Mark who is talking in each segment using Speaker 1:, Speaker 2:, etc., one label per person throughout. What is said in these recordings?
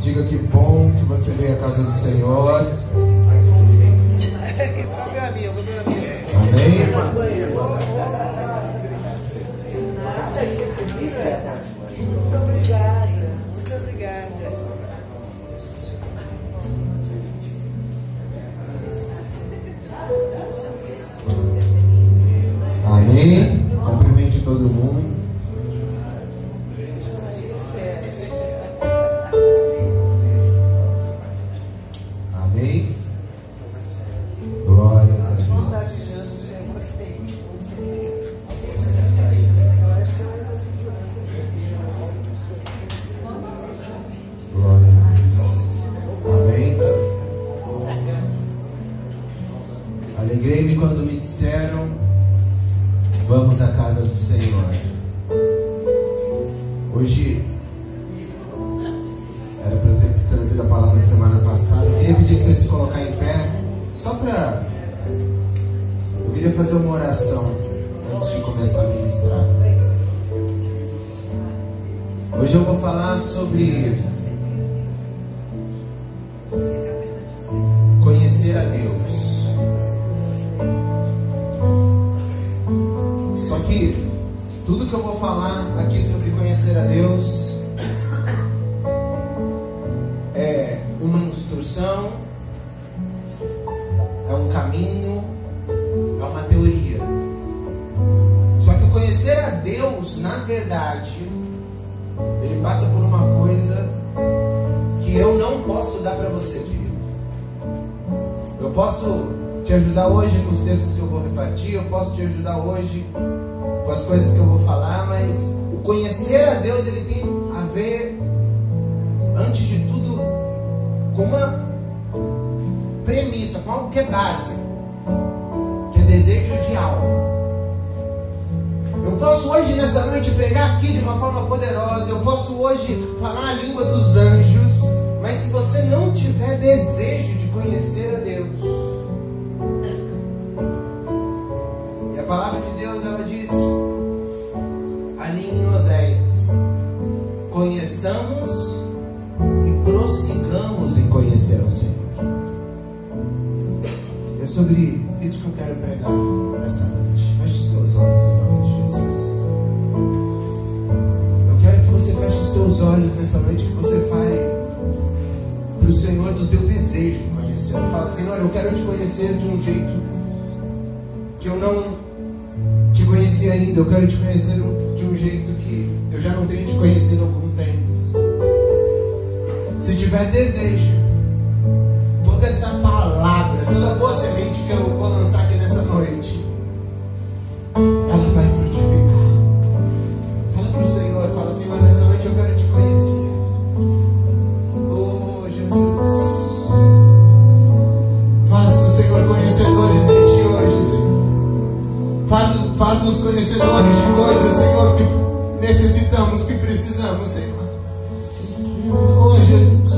Speaker 1: Diga que bom que você veio à casa do Senhor. Amém?
Speaker 2: Muito obrigada. Muito obrigada.
Speaker 1: Amém? Cumprimente todo mundo. Amém? Glórias a Deus. Glória a Deus. Amém? Alegrei-me quando me disseram: vamos à casa do Senhor. Hoje era para eu ter trazido a palavra semana passada. Eu queria pedir que você se colocar em pé, só para... Eu queria fazer uma oração antes de começar a ministrar. Hoje eu vou falar sobre conhecer a Deus. Só que tudo que eu vou falar aqui sobre conhecer a Deus é uma instrução, é um caminho, é uma teoria. Só que o conhecer a Deus, na verdade, ele passa por uma coisa que eu não posso dar para você, querido. Eu posso te ajudar hoje com os textos que eu vou repartir, eu posso te ajudar hoje com as coisas que eu vou falar, mas o conhecer a Deus, ele tem a ver, antes de tudo, com uma premissa, com algo que é básico, que é desejo de alma. Eu posso hoje, nessa noite, pregar aqui de uma forma poderosa, eu posso hoje falar a língua dos anjos, mas se você não tiver desejo de conhecer a Deus, e a palavra de Deus, ela diz ali em Oséias: conheçamos e prossigamos em conhecer ao Senhor. É sobre isso que eu quero pregar nessa noite. Feche os teus olhos em nome de Jesus. Eu quero que você feche os teus olhos nessa noite, que você fale para o Senhor do teu desejo de conhecer. Fala: Senhor, eu quero te conhecer de um jeito que eu não te conheci ainda. Eu quero te conhecer de um jeito que eu já não tenho te conhecido há algum tempo. Se tiver desejo, toda essa palavra, toda boa semente que eu vou lançar aqui nessa noite, ela vai frutificar. Fala para o Senhor, fala: Senhor, nessa noite eu quero te conhecer. Oh, Jesus, faz-nos, Senhor, conhecedores de Ti hoje, Senhor. Faz-nos conhecedores de coisas, Senhor, que necessitamos, que precisamos, Senhor. Oh, Jesus,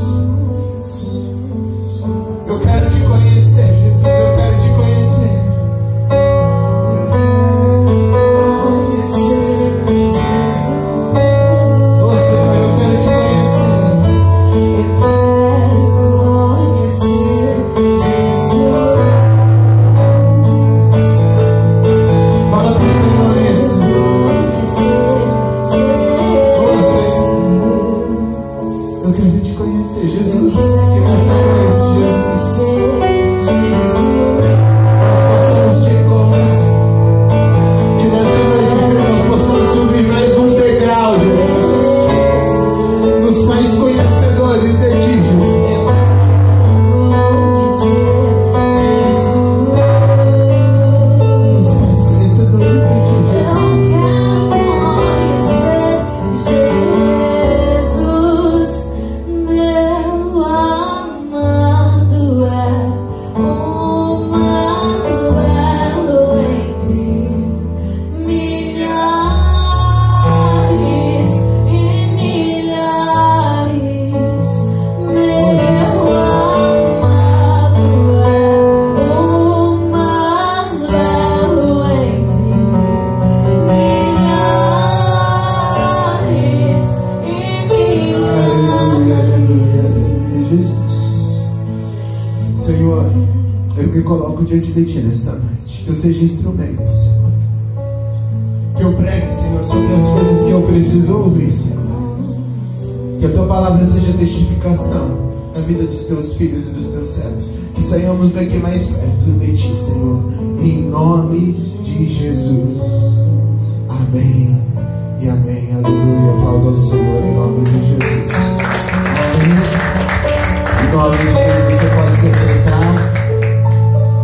Speaker 1: eu quero te conhecer, Jesus, eu quero te conhecer. Oh, Senhor, eu quero te Fala pro Senhor isso. Eu quero te conhecer, Jesus. Que nessa noite, Jesus, nós possamos te encontrar. Que nessa noite, Senhor, nós possamos subir mais um degrau, Jesus. Nos faz conhecedores de Ti, Jesus. Nos faz conhecedores de Ti, Jesus.
Speaker 3: Jesus, meu amado.
Speaker 1: me coloco diante de Ti nesta noite. Que eu seja instrumento, Senhor. Que eu pregue, Senhor, sobre as coisas que eu preciso ouvir, Senhor. Que a Tua palavra seja testificação na vida dos Teus filhos e dos Teus servos. Que saiamos daqui mais perto de Ti, Senhor. Em nome de Jesus. Amém e amém. Aleluia. Aplauda ao Senhor em nome de Jesus. Amém. Em nome de Jesus, você pode se sentar.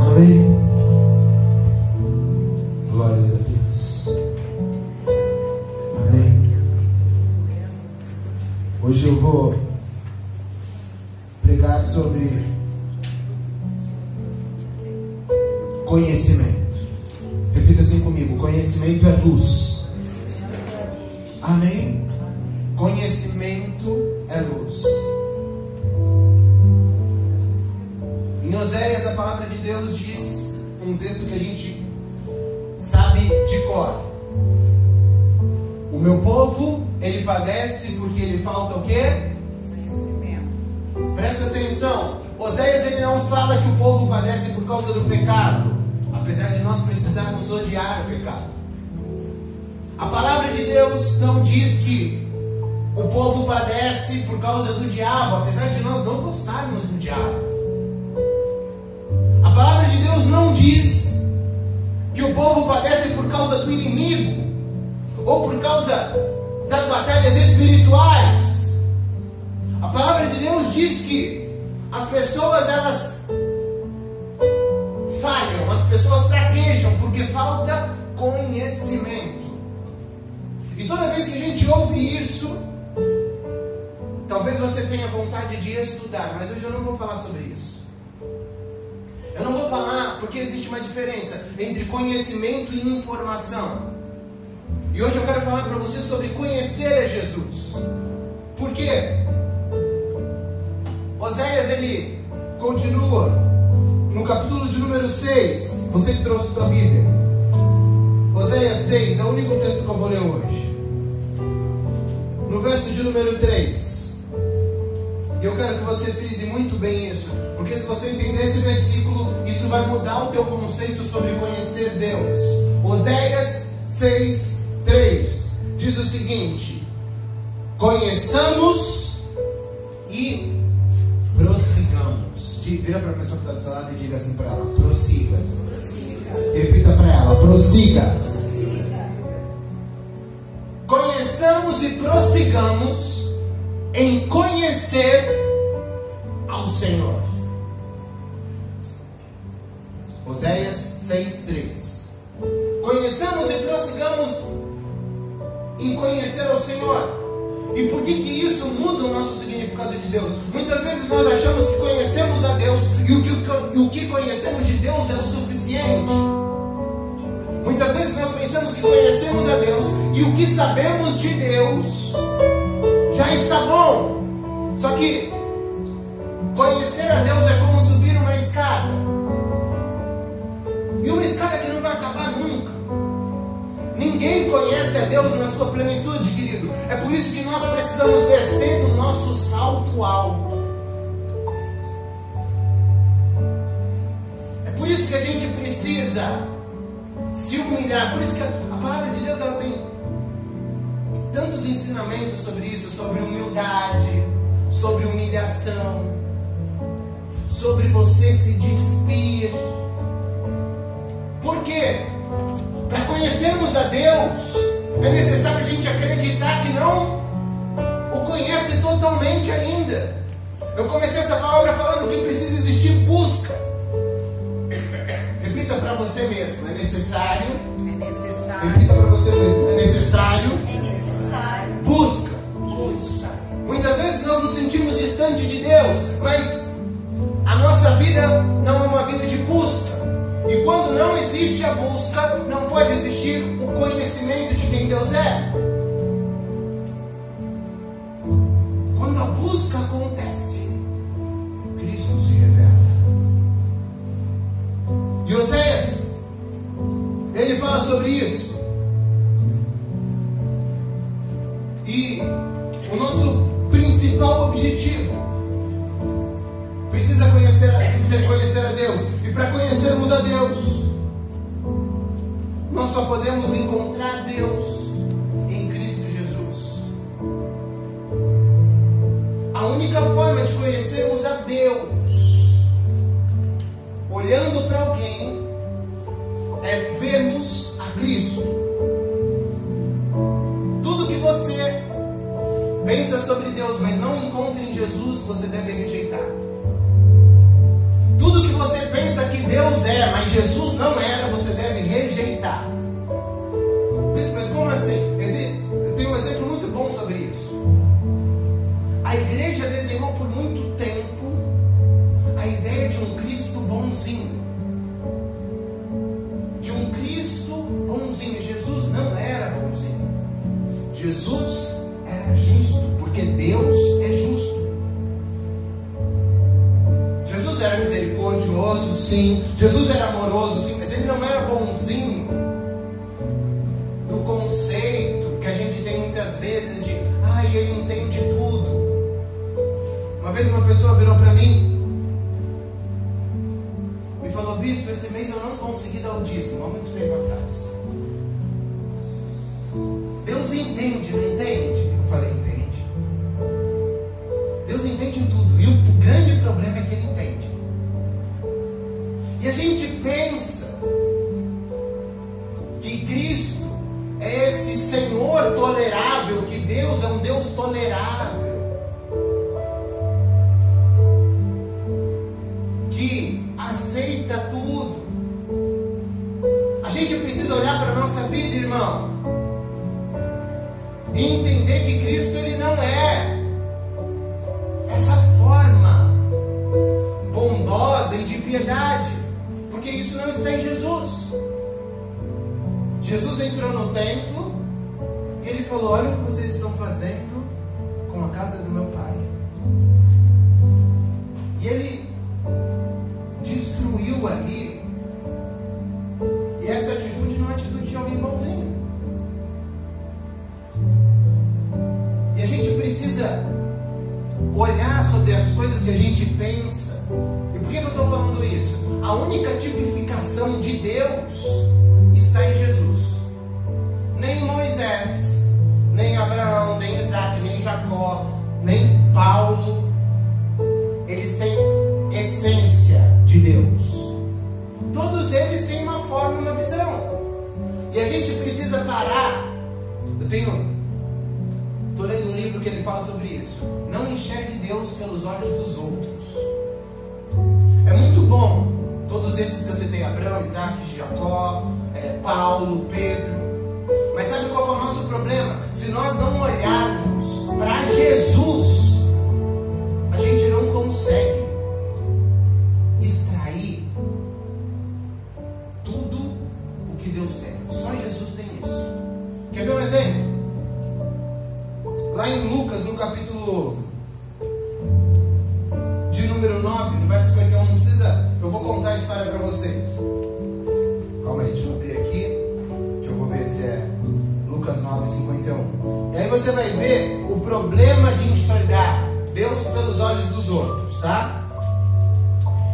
Speaker 1: Amém. Glórias a Deus. Amém. Hoje eu vou pregar sobre conhecimento. Repita assim comigo: conhecimento é luz. Amém? Conhecimento é luz. Em Oséias, a palavra de Deus diz, um texto que a gente sabe de cor: o meu povo, ele padece porque ele falta o quê? Presta atenção, Oséias ele não fala que o povo padece por causa do pecado, apesar de nós precisarmos odiar o pecado. A palavra de Deus não diz que o povo padece por causa do diabo, apesar de nós não gostarmos do diabo. A palavra de Deus não diz que o povo padece por causa do inimigo, ou por causa das batalhas espirituais. A palavra de Deus diz que as pessoas elas falham, as pessoas fraquejam porque falta conhecimento. E toda vez que a gente ouve isso, talvez você tenha vontade de estudar, mas hoje eu não vou falar sobre isso. Eu não vou falar porque existe uma diferença entre conhecimento e informação. E hoje eu quero falar para você sobre conhecer a Jesus. Por quê? Oséias ele continua no capítulo de número 6. Você que trouxe sua Bíblia, Oséias 6 é o único texto que eu vou ler hoje. No verso de número 3. E eu quero que você frise muito bem isso, porque se você entender esse versículo, isso vai mudar o teu conceito sobre conhecer Deus. Oséias 6, 3 diz o seguinte: conheçamos e prossigamos. Vira para a pessoa que está do seu lado e diga assim para ela: prossiga. Repita para ela: prossiga. Conheçamos e prossigamos em conhecer ao Senhor. Oséias 6:3. Conheçamos e prossigamos em conhecer ao Senhor. E por que isso muda o nosso significado de Deus? Muitas vezes nós achamos que conhecemos a Deus e o que conhecemos de Deus é o suficiente. Muitas vezes nós pensamos que conhecemos a Deus e o que sabemos de Deus já está bom. Só que conhecer a Deus é como subir uma escada. E uma escada que não vai acabar nunca. Ninguém conhece a Deus na sua plenitude, querido. É por isso que nós precisamos descer do nosso salto alto. É por isso que a gente precisa se humilhar. Por isso que a palavra de Deus ela tem tantos ensinamentos sobre isso, sobre humildade, sobre humilhação, sobre você se despir. Por quê? Para conhecermos a Deus, é necessário a gente acreditar que não o conhece totalmente ainda. Eu comecei essa palavra falando que precisa existir busca. Repita para você mesmo: é necessário. Repita para você mesmo: é necessário. Busca. Muitas vezes nós nos sentimos distante de Deus, mas a nossa vida não é uma vida de busca. E quando não existe a busca, não pode existir o conhecimento de quem Deus é. Quando a busca acontece, Cristo se revela. E Oséias, ele fala sobre isso. E o nosso principal objetivo precisa ser ser conhecer a Deus. E para conhecermos a Deus, nós só podemos encontrar Deus em Cristo Jesus. A única forma de conhecermos a Deus, olhando para alguém, é vermos a Cristo. Tudo que você pensa sobre Deus, mas não encontra em Jesus, você deve rejeitar. Tudo que você pensa que Deus é, mas Jesus não era, você deve rejeitar. Mas como assim? Eu tenho um exemplo muito bom sobre isso. A igreja desenhou por muito tempo a ideia de um Cristo bonzinho. De um Cristo bonzinho. Jesus não era bonzinho. Jesus era justo, porque Deus é justo. Jesus era misericordioso, sim. Jesus era amoroso, sim. Mas ele não era bonzinho do conceito que a gente tem muitas vezes de ele entende tudo. Uma vez uma pessoa virou para mim e falou: bispo, esse mês eu não consegui dar o dízimo, há muito tempo atrás. Deus entende, não entende? Eu falei: entende. Deus entende em tudo. E o grande problema é que Ele entende. E a gente pensa que Cristo é esse Senhor tolerável, que Deus é um Deus tolerável, que aceita tudo. A gente precisa olhar para a nossa vida, irmão, e entender que Cristo, Ele não é essa forma bondosa e de piedade, porque isso não está em Jesus. Jesus entrou no templo e Ele falou: olha o que vocês estão fazendo com a casa do meu pai. E Ele destruiu ali. E essa atitude não é atitude de alguém bonzinho. E a gente precisa olhar sobre as coisas que a gente pensa. E por que eu estou falando isso? A única tipificação de Deus está em Jesus. Nem Moisés, nem Abraão, nem Isaac, nem Jacó, nem Paulo, eles têm essência de Deus. Todos eles têm uma forma, uma visão. E a gente precisa parar. Estou lendo um livro que ele fala sobre isso. Não enxergue Deus pelos olhos dos outros. É muito bom todos esses que eu citei: Abraão, Isaac, Jacó, Paulo, Pedro. Mas sabe qual é o nosso problema? Se nós não olharmos para Jesus, a gente não consegue extrair tudo o que Deus tem. Só Jesus tem isso. Quer ver um exemplo? Lá em Lucas, no capítulo de número 9, no verso 51, não precisa, eu vou contar a história para vocês. Calma aí, deixa eu abrir aqui, que eu vou ver se é Lucas 9, 51. E aí você vai ver o problema de enxergar Deus pelos olhos dos outros, tá?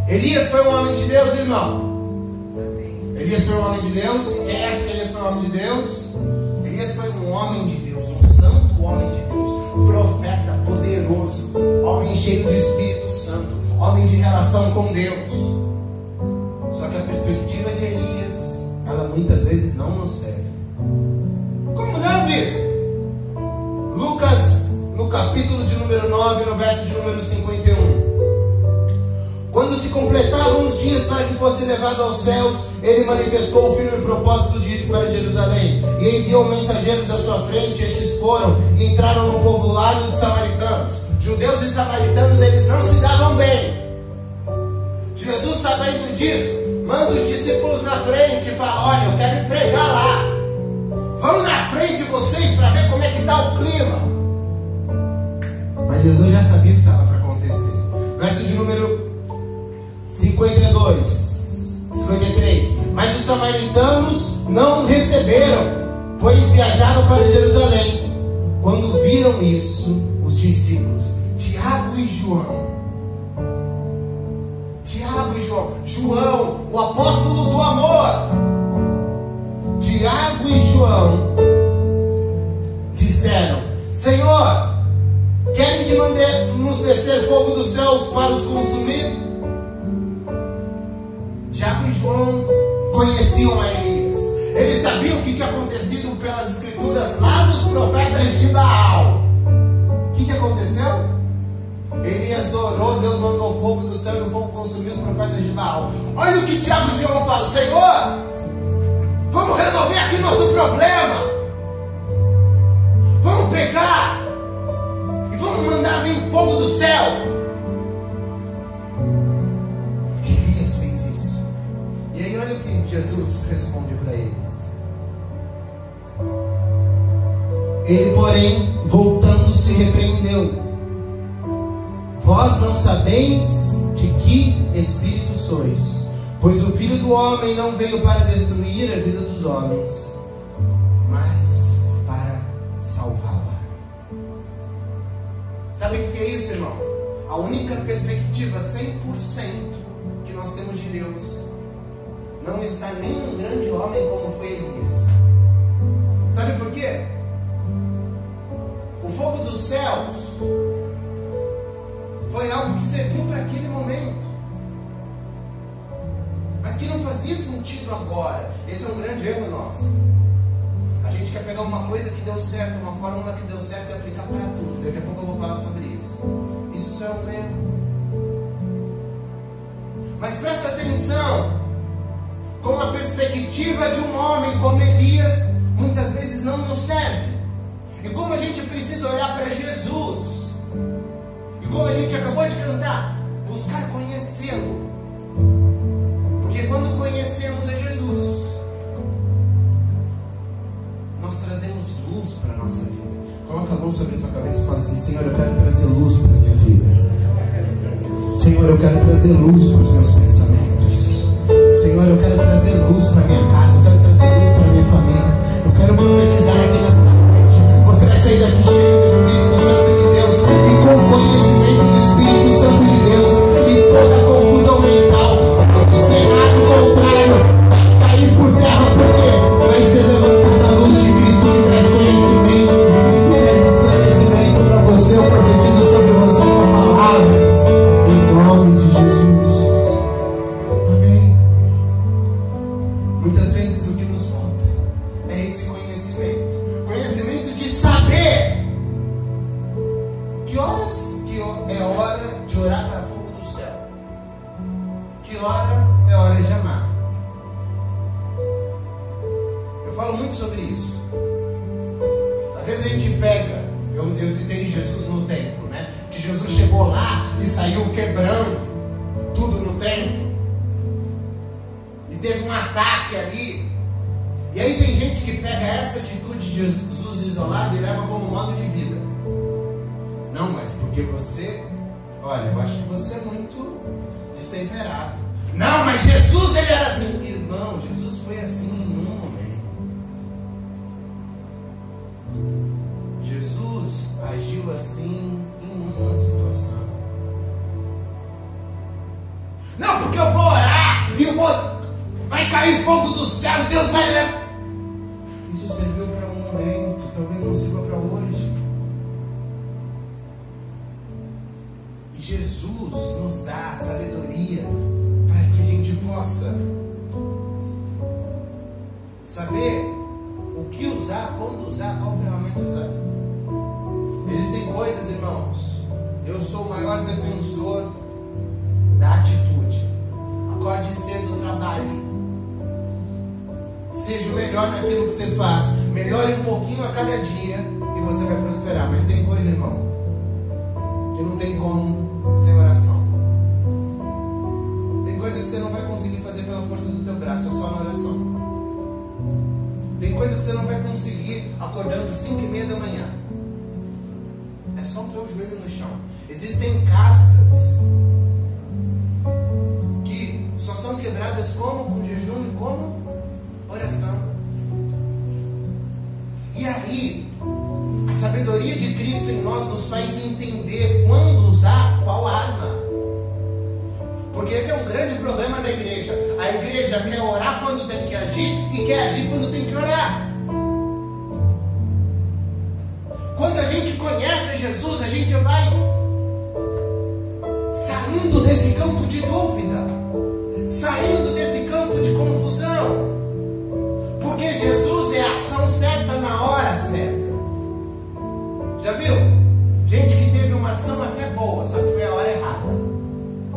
Speaker 1: Elias foi um homem de Deus, irmão? Elias foi um homem de Deus? Quem acha que Elias foi um homem de Deus? Elias foi um homem de Deus, um santo homem de Deus, profeta poderoso, homem cheio do Espírito Santo, homem de relação com Deus. Só que a perspectiva de Elias, ela muitas vezes não nos serve. Como não, bispo? Lucas, no capítulo de número 9, no verso de número 51. Quando se completavam os dias para que fosse levado aos céus, ele manifestou o firme propósito de ir para Jerusalém, e enviou mensageiros à sua frente. Estes foram e entraram no povoado dos samaritanos. Judeus e samaritanos, eles não se davam bem. Jesus, sabendo disso, manda os discípulos na frente e fala: olha, eu quero pregar lá, vão na frente vocês para ver como é que está o clima. Mas Jesus já sabia o que estava para acontecer. Verso de número 53. Mas os samaritanos não o receberam, pois viajaram para Jerusalém. Quando viram isso, os discípulos Tiago e João, o apóstolo do amor, Tiago e João disseram: Senhor, querem que mandemos descer fogo dos céus para os consumir? Tiago e João conheciam a Elias. Eles sabiam o que tinha acontecido pelas escrituras lá dos profetas de Baal. O que aconteceu? Elias orou, Deus mandou fogo do céu e o fogo consumiu os profetas de Baal. Olha o que Tiago e João falam: Senhor, vamos resolver aqui nosso problema. Vamos pegar e vamos mandar vir fogo do céu. Elias fez isso. E aí olha o que Jesus responde para eles. Ele, porém, voltando-se, repreendeu: Vós não sabeis de que espírito sois, pois o Filho do Homem não veio para destruir a vida dos homens, mas para salvá-la. Sabe o que é isso, irmão? A única perspectiva 100% que nós temos de Deus não está nem um grande homem como foi Elias. Sabe por quê? O fogo dos céus foi algo que serviu para aquele momento, mas que não fazia sentido agora. Esse é um grande erro nosso. A gente quer pegar uma coisa que deu certo, uma fórmula que deu certo e aplicar para tudo. Daqui a pouco eu vou falar sobre isso. Isso é um erro. Mas presta atenção, com a perspectiva de um homem como Elias, muitas vezes não nos serve. E como a gente precisa olhar para Jesus, e como a gente acabou de cantar, buscar conhecê-lo. Porque quando conhecemos a Jesus, nós trazemos luz para a nossa vida. Coloca a mão sobre a tua cabeça e fala assim: Senhor, eu quero trazer luz para a minha vida. Senhor, eu quero trazer luz para os meus pensamentos. Senhor, eu quero trazer luz para a minha casa. Eu quero trazer luz para a minha família. Eu quero profetizar aqui nessa noite. Você vai sair daqui cheio do Espírito Santo de Deus e com o conhecimento do Espírito Santo de Deus, e toda a confusão mental, o cenário contrário vai cair por terra, porque vai ser levantada a luz de Cristo que traz conhecimento, traz esclarecimento para você. Eu profetizo sobre você esta palavra em nome de Jesus. Amém. Muitas vezes o que nos falta é esse conhecimento de saber que horas que é hora de orar para fogo do céu, que hora é hora de amar. Eu falo muito sobre isso. Às vezes a gente pega, eu citei Jesus no templo, né? Que Jesus chegou lá e saiu quebrando tudo no templo, e teve um ataque ali. E aí tem gente que pega essa atitude de Jesus isolado e leva como modo de vida. Não, mas porque você, olha, eu acho que você é muito destemperado. Não, mas Jesus, ele era assim. Irmão, Jesus foi assim em um momento. Jesus agiu assim em uma situação. Não, porque eu vou orar e vai cair fogo do céu, Deus vai levar. Isso serviu para um momento, talvez não sirva para hoje. E Jesus nos dá a sabedoria para que a gente possa saber o que usar, quando usar, qual ferramenta usar. Existem coisas, irmãos, eu sou o maior defensor da atitude. Acorde cedo, trabalhe. Seja o melhor naquilo que você faz. Melhore um pouquinho a cada dia e você vai prosperar. Mas tem coisa, irmão, que não tem como sem oração. Tem coisa que você não vai conseguir fazer pela força do teu braço, é só na oração. Tem coisa que você não vai conseguir acordando 5:30 da manhã. É só o teu joelho no chão. Existem castas que só são quebradas como? Com jejum e como? Oração. E aí, a sabedoria de Cristo em nós nos faz entender quando usar qual arma. Porque esse é um grande problema da igreja. campo de dúvida, saindo desse campo de confusão, porque Jesus é a ação certa na hora certa. Já viu? Gente que teve uma ação até boa, só que foi a hora errada.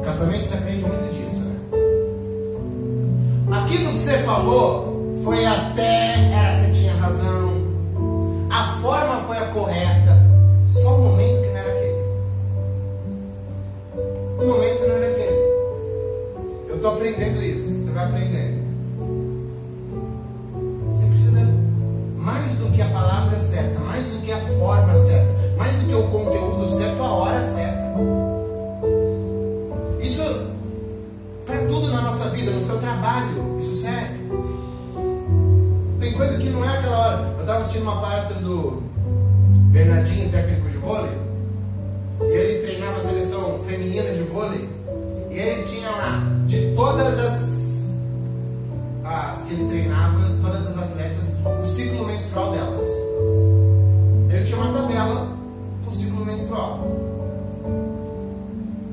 Speaker 1: Casamento você aprende muito disso, né? Aquilo que você falou foi até, você tinha razão, a forma foi a correta, só o momento que não era aquele. O momento não era aquele. Eu estou aprendendo isso, você vai aprendendo. Você precisa mais do que a palavra certa, mais do que a forma certa, mais do que o conteúdo certo, a hora certa. Isso para tudo na nossa vida, no teu trabalho, isso serve. Tem coisa que não é aquela hora. Eu estava assistindo uma palestra do Bernardinho, técnico de vôlei, e ele treinava a seleção feminina de vôlei, e ele tinha lá, de todas as que ele treinava, todas as atletas, o ciclo menstrual delas. Ele tinha uma tabela com o ciclo menstrual.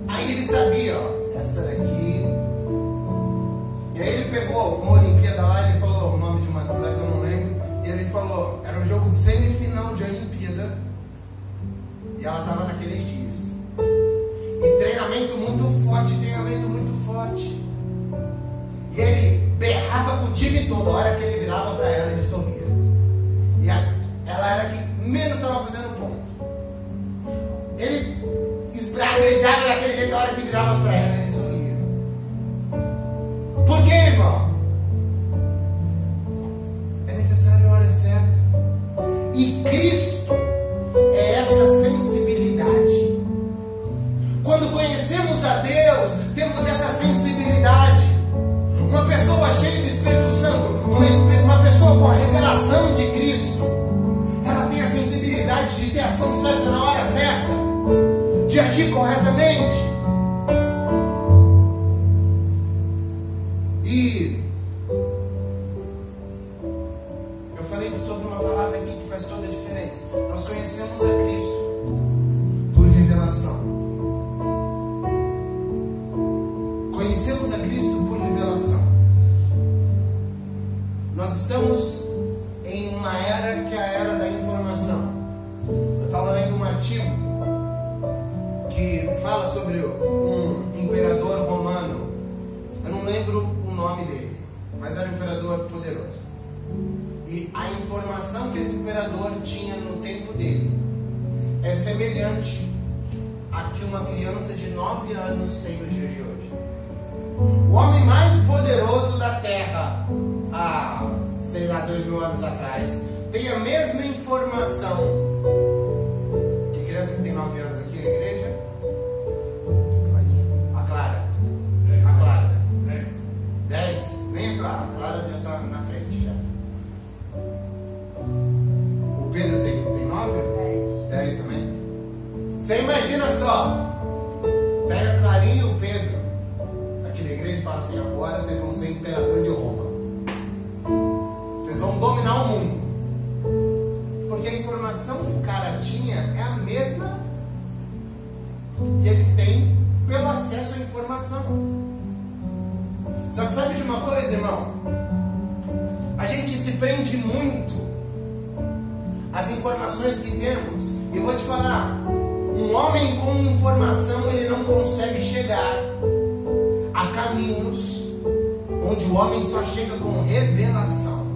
Speaker 1: Aí ele sabia, ó, essa daqui. E aí ele pegou uma Olimpíada lá, ele falou o nome de uma atleta, eu não lembro, e ele falou, era um jogo de semifinal de Olimpíada, e ela estava naqueles dias. E treinamento muito forte, E ele berrava com o time todo, a hora que ele virava para ela, ele sorria. E ela era a que menos estava fazendo ponto. Ele esbravejava daquele jeito, a hora que virava para ela, ele sorria. Por quê, irmão? É necessário a hora certa. E Cristo é essa sensibilidade. Quando conhecemos a Deus, temos essa sensibilidade. Uma pessoa cheia do Espírito Santo, uma pessoa com a revelação de Cristo, ela tem a sensibilidade de ter a ação certa na hora certa, de agir corretamente. E eu falei sobre uma palavra aqui que faz toda a diferença. Nós conhecemos a Cristo por revelação. Conhecemos a Cristo por revelação. Nós estamos em uma era que é a era da informação. Eu estava lendo um artigo que fala sobre um imperador romano. Eu não lembro o nome dele, mas era um imperador poderoso. E a informação que esse imperador tinha no tempo dele é semelhante a que uma criança de 9 anos tem nos dias de hoje. O homem mais poderoso da Terra, há, sei lá, 2000 anos atrás, tem a mesma informação. Que criança que tem 9 anos aqui na igreja? A Clara. A Clara. 10? Nem a Clara. A Clara já está na frente. Já. O Pedro tem 9? 10 também? Você imagina só. Pega a Clarinha e o Pedro aqui na igreja e fala assim: agora vocês vão ser imperador de Roma. Vocês vão dominar o mundo. Porque a informação que o cara tinha é a mesma que eles têm pelo acesso à informação. Só que sabe de uma coisa, irmão? A gente se prende muito às informações que temos. E eu vou te falar, um homem com informação, ele não consegue chegar a caminhos onde o homem só chega com revelação.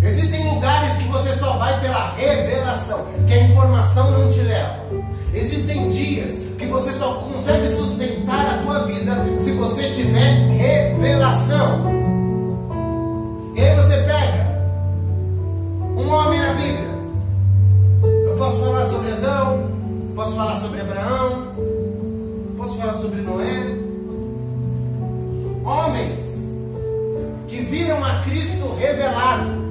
Speaker 1: Existem lugares que você só vai pela revelação, que a informação não te leva. Existem dias que você só consegue sustentar a tua vida se você tiver revelação. E aí você pega um homem na Bíblia. Eu posso falar sobre Adão, posso falar sobre Abraão, posso falar sobre Noé. Homens que viram a Cristo revelado.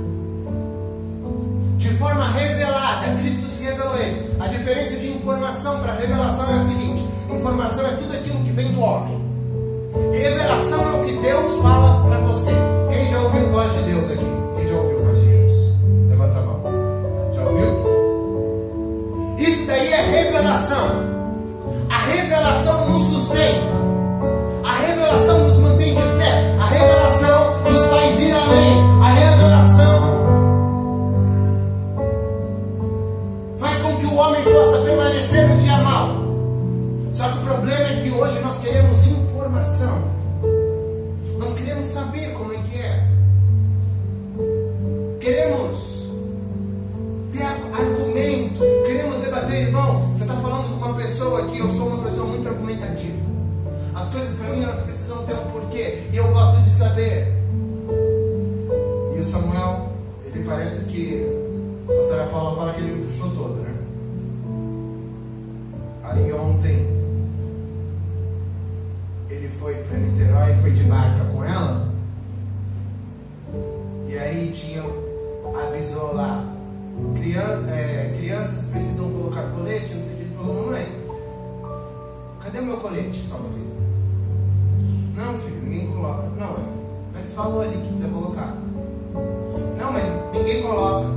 Speaker 1: De forma revelada, Cristo se revelou a eles. A diferença de informação para revelação é a seguinte: informação é tudo aquilo que vem do homem. Revelação é o que Deus fala para você. Quem já ouviu a voz de Deus aqui? Quem já ouviu a voz de Deus? Levanta a mão. Já ouviu? Isso daí é revelação. A revelação nos sustenta. A revelação nos mantém de pé. A revelação nos faz ir além. A revelação faz com que o homem possa permanecer no dia mau. Só que o problema é que hoje nós queremos informação. Nós queremos saber como é que é. Queremos ter argumento. Queremos debater. Irmão, você está falando com uma pessoa que eu sou uma pessoa muito argumentativa. As coisas para mim elas precisam ter um porquê. E eu gosto de saber. E o Samuel, ele parece que a pastora Paula fala que ele me puxou todo, né? Aí ontem ele foi para Niterói, foi de barca com ela. E aí avisou lá, crianças precisam colocar colete, não sei o que. Ele falou, mamãe, cadê o meu colete, salva-vida? Não, filho, ninguém coloca. Não, mas falou ali que precisa colocar. Não, mas ninguém coloca.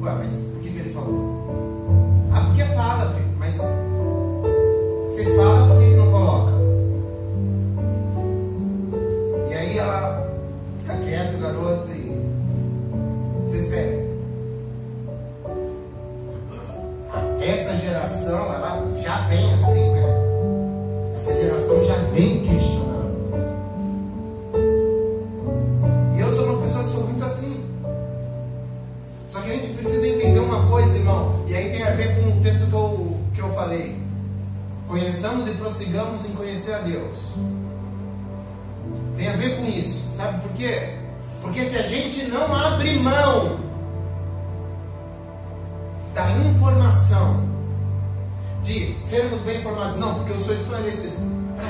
Speaker 1: Ué, mas por que ele falou? Ah, porque fala, filho, mas você fala, por que não coloca? E aí ela fica quieta, garoto, e ser sério. Essa geração, ela já vem assim, né? Essa geração já vem questionando. E eu sou uma pessoa que sou muito assim. Só que a gente precisa entender uma coisa, irmão. E aí tem a ver com o texto que eu falei. Conheçamos e prossigamos em conhecer a Deus. Tem a ver com isso. Sabe por quê? Porque se a gente não abre mão da informação, de sermos bem informados, não, porque eu sou esclarecido. Para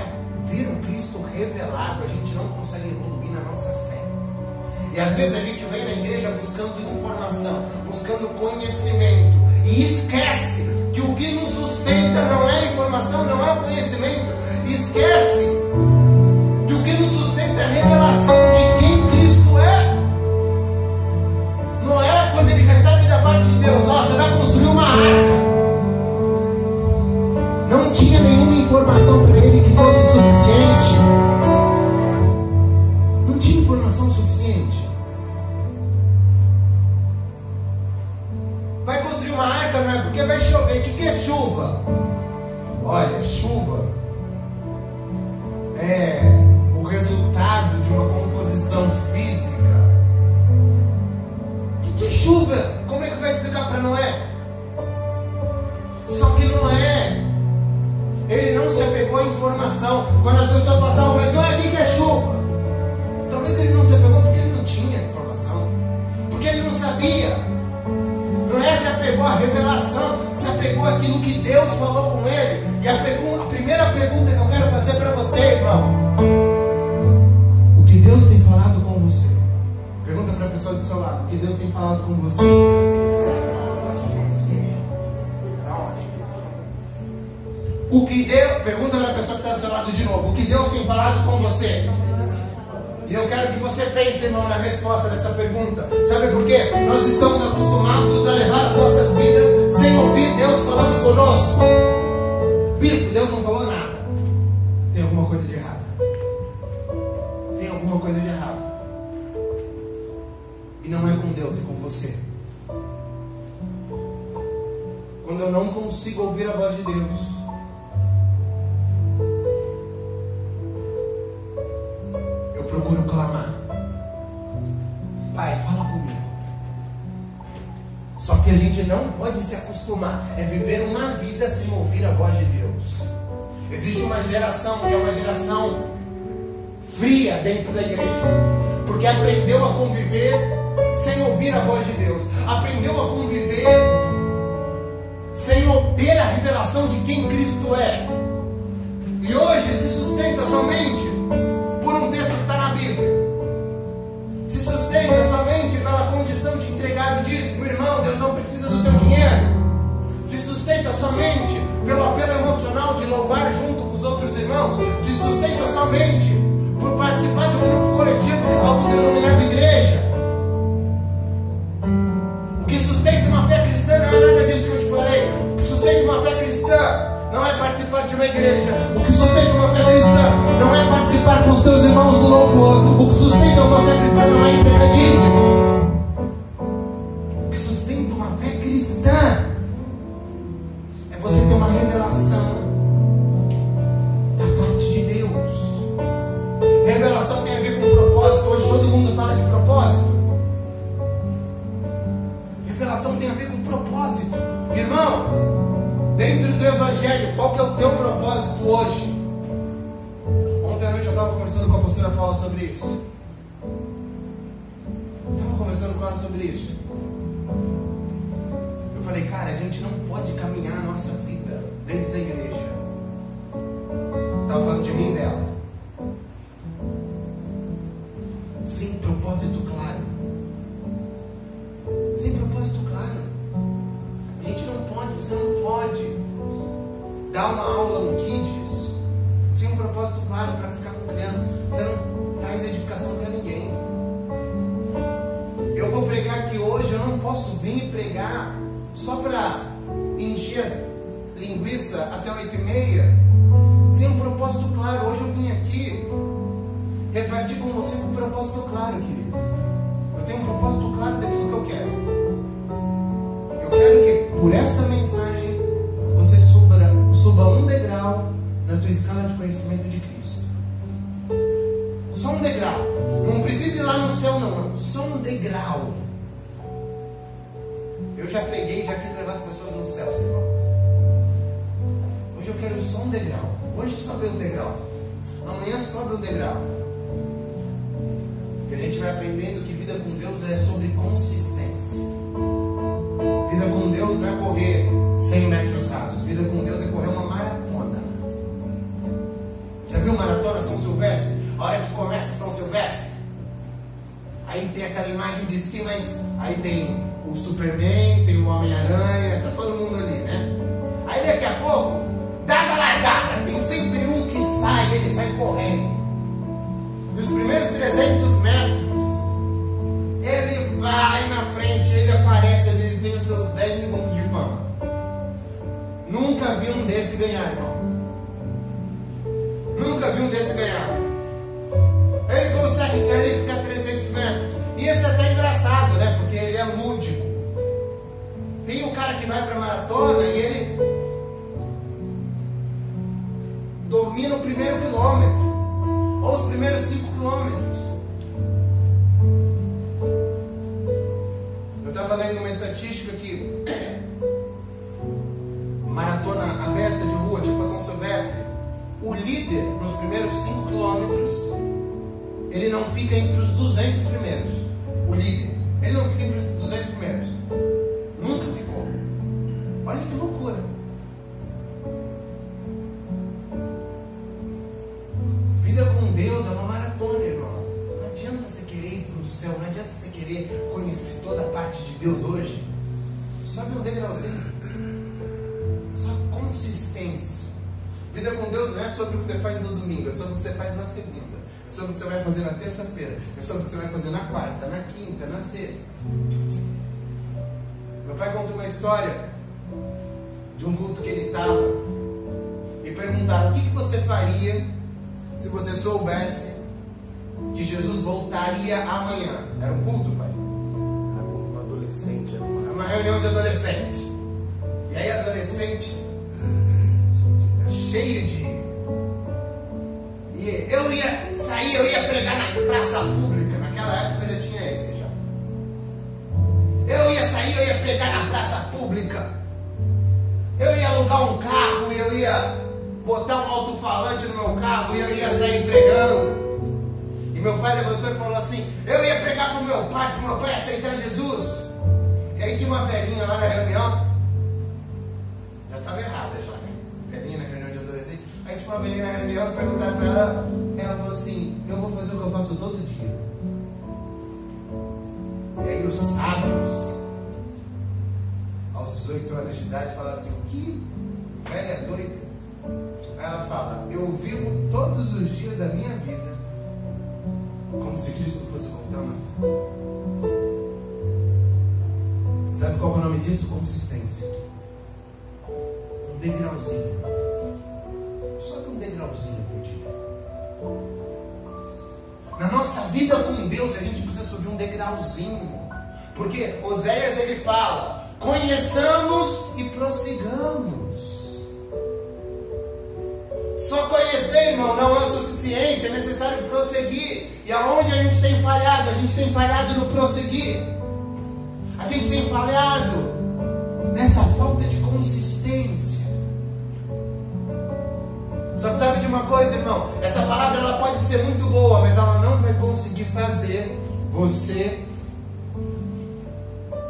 Speaker 1: ver o Cristo revelado, a gente não consegue evoluir na nossa fé. E às vezes a gente vem na igreja buscando informação, buscando conhecimento, e esquece que o que nos sustenta não é a informação, não é o conhecimento. Esquece que o que nos sustenta é a revelação de quem Cristo é. Não é quando ele recebe da parte de Deus, ó, você vai construir uma arca. Não tinha nenhuma informação para ele que fosse suficiente. Não tinha informação suficiente. Vai construir uma arca, não é? Porque vai chover. O que é chuva? Olha, chuva é o resultado de uma composição física. O que é chuva? Como é que vai explicar para Noé? Só que Noé, ele não se apegou à informação. Quando as pessoas passavam, mas não é aqui que é chuva. Talvez ele não se apegou porque ele não tinha informação, porque ele não sabia. Não é se apegou à revelação, se apegou àquilo que Deus falou com ele. E a primeira pergunta que eu quero fazer para você, irmão: o que Deus tem falado com você? Pergunta para a pessoa do seu lado: o que Deus tem falado com você? O que Deus, pergunta para a pessoa que está do seu lado de novo: o que Deus tem falado com você? E eu quero que você pense, irmão, na resposta dessa pergunta. Sabe por quê? Nós estamos acostumados a levar as nossas vidas sem ouvir Deus falando conosco. Bispo, Deus não falou nada. Tem alguma coisa de errado. Tem alguma coisa de errado. E não é com Deus, é com você. Quando eu não consigo ouvir a voz de Deus, procuro clamar: Pai, fala comigo. Só que a gente não pode se acostumar a viver uma vida sem ouvir a voz de Deus. Existe uma geração que é uma geração fria dentro da igreja, porque aprendeu a conviver sem ouvir a voz de Deus, aprendeu a conviver sem ter a revelação de quem Cristo é, e hoje se sustenta somente por um texto que está na Bíblia, se sustenta somente pela condição de entregar o dízimo. Irmão, Deus não precisa do teu dinheiro. Se sustenta somente pelo apelo emocional de louvar junto com os outros irmãos. Se sustenta somente por participar de um grupo coletivo autodenominado igreja. O que sustenta uma fé cristã não é nada disso que eu te falei. O que sustenta uma fé cristã não igreja. O que sustenta uma fé cristã não é participar com os teus irmãos do louvor. O que sustenta uma fé cristã não é entregar dízimo. O que sustenta uma fé cristã é você ter uma revelação da parte de Deus. Revelação tem a ver com propósito. Hoje todo mundo fala de propósito. Revelação tem a ver com propósito. Irmão, dentro do Evangelho, qual que é o teu propósito hoje? Ontem à noite eu estava conversando com a pastora Paula sobre isso. Eu falei, cara, a gente não pode caminhar a nossa vida dentro da igreja. Estava falando de mim e dela. Sem propósito claro. Sem propósito claro. A gente não pode, você não pode dar uma aula no Kids sem um propósito claro para ficar com criança. Você não traz edificação para ninguém. Eu vou pregar aqui hoje, eu não posso vir e pregar só para encher linguiça até 8h30 sem um propósito claro. Hoje eu vim aqui repartir com você com um propósito claro, querido. Eu tenho um propósito claro daquilo que eu quero. Eu quero que por esta mensagem você suba um degrau na tua escala de conhecimento de Cristo. Só um degrau. Não precisa ir lá no céu não. Só um degrau. Eu já preguei, já quis levar as pessoas no céu, irmão. Hoje eu quero só um degrau. Hoje sobe um degrau. Amanhã sobe um degrau. E a gente vai aprendendo que vida com Deus é sobre consistência. Vida com Deus não é correr 100 metros rasos. Vida com Deus é correr uma maratona. Já viu maratona São Silvestre? A hora que começa São Silvestre, aí tem aquela imagem de cima, mas aí tem o Superman, tem o Homem-Aranha, tá todo mundo ali, né? Aí daqui a pouco, dada a largada, tem sempre um que sai, ele sai correndo. Nos primeiros 300 metros, ele vai na frente, ele aparece ali, ele tem os seus 10 segundos de fama. Nunca vi um desse ganhar, irmão. Nunca vi um desse ganhar. Ele consegue ficar 300 metros. E isso é até engraçado, né? Porque ele é lúdico. Tem um cara que vai para maratona e ele domina o primeiro quilômetro. Ou os primeiros 5 quilômetros. Eu estava lendo uma estatística que maratona aberta de rua, tipo a São Silvestre, o líder nos primeiros 5 quilômetros, ele não fica entre os 200 primeiros. O líder, ele não fica entre os 200 primeiros. Nunca ficou. Olha que loucura. Vida com Deus é uma maratona, irmão. Não adianta você querer ir para o céu, não adianta você querer conhecer toda a parte de Deus hoje. Sobe um degrauzinho. Só consistência. Vida com Deus não é sobre o que você faz no domingo, é sobre o que você faz na segunda. É sobre o que você vai fazer na terça-feira. É sobre o que você vai fazer na quarta, na quinta, na sexta. Meu pai contou uma história de um culto que ele estava. E perguntaram: o que você faria se você soubesse que Jesus voltaria amanhã? Era um culto, pai?
Speaker 3: Era um adolescente. Era
Speaker 1: uma reunião de adolescente. E aí adolescente cheio de... E eu ia sair, eu ia pregar na praça pública. Naquela época eu já tinha esse já. Eu ia sair, eu ia pregar na praça pública. Eu ia alugar um carro, eu ia botar um alto-falante no meu carro e eu ia sair pregando. E meu pai levantou e falou assim: eu ia pregar pro meu pai aceitar Jesus. E aí tinha uma velhinha lá na reunião. Já estava errada já, né? Velhinha na reunião de adolescente. Aí tinha uma velhinha na reunião, perguntaram para ela falou assim: eu vou fazer o que eu faço todo dia. E aí os sábios, aos 18 anos de idade, falaram assim: que velha doida. Aí ela fala: eu vivo todos os dias da minha vida como se Cristo fosse constante. Sabe qual é o nome disso? Consistência. Um degrauzinho. Sobe um degrauzinho por dia. Na nossa vida com Deus, a gente precisa subir um degrauzinho. Porque Oséias ele fala: conheçamos e prossigamos. Só conhecer, irmão, não é o suficiente, é necessário prosseguir. E aonde a gente tem falhado? A gente tem falhado no prosseguir. A gente tem falhado nessa falta de consistência. Só que sabe de uma coisa, irmão? Essa palavra ela pode ser muito boa, mas ela não vai conseguir fazer você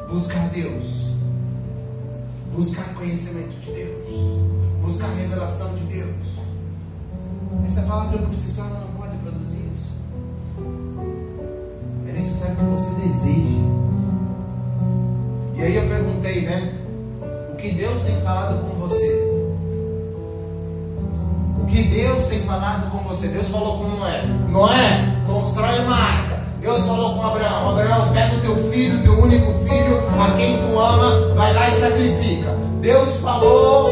Speaker 1: buscar Deus, buscar conhecimento de Deus, buscar revelação de Deus. Essa palavra por si só não pode produzir isso. É necessário que você deseje. E aí eu perguntei, né? O que Deus tem falado com você? O que Deus tem falado com você? Deus falou com Noé: Noé, constrói uma arca. Deus falou com Abraão: Abraão, pega o teu filho, teu único filho, a quem tu ama, vai lá e sacrifica. Deus falou